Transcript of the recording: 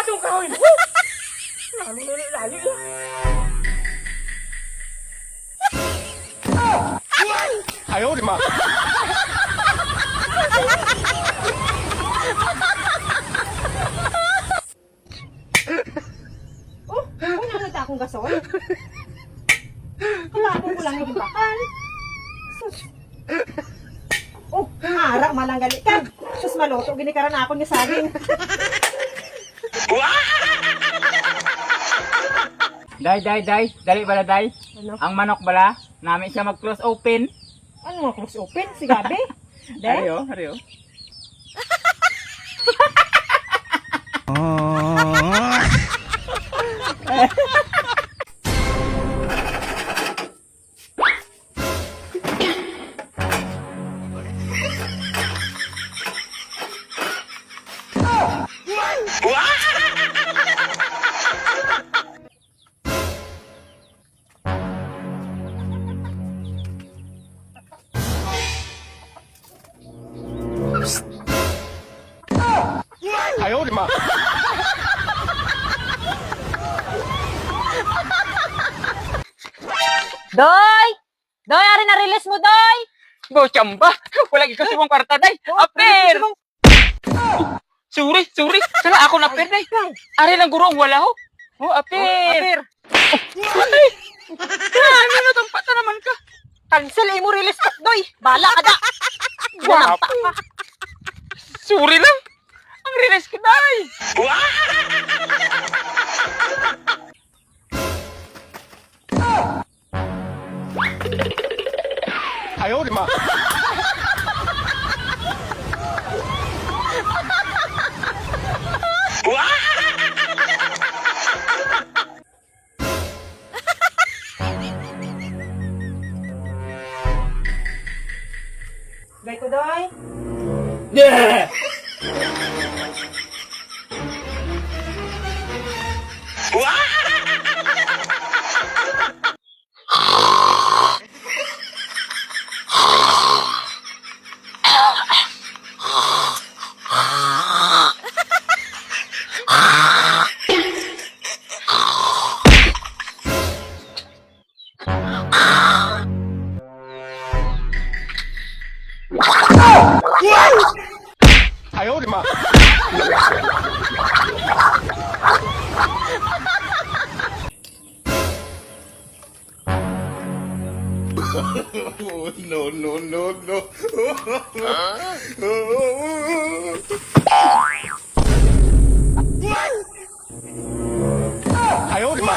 Masyadong kahoy mo. Lalo na layo yan. Ayaw, di ma. Oh, kung nangita akong gasol. Kalapon ko lang yung bakal. Sus. Oh, harap malanggali ka. Sus, maloto, ginikaran ako niya saging. Day. Dali bala, day. Ano? Ang manok bala, namin siya mag-close open. Ano mga close open? Si Gabi? Dahil? Ariyo. Ayaw, di ma. Doy! Doy, ari na-release mo, Doy! Go, chamba. Walang ikaw sa mong kwarta, day. Apir! Sorry. Sana ako na apir, day. Ari lang guro, wala ho. Oh, apir. Ay! Ano na tampata naman ka? Cancel, mo release ka, Doy! Bala ka da! Guwapo. Sorry lang. Ang release ko, day. Ayaw, di ma. Gay ko, Doy. Yeah! Ayaw, di ma. No. Ayaw, di ma.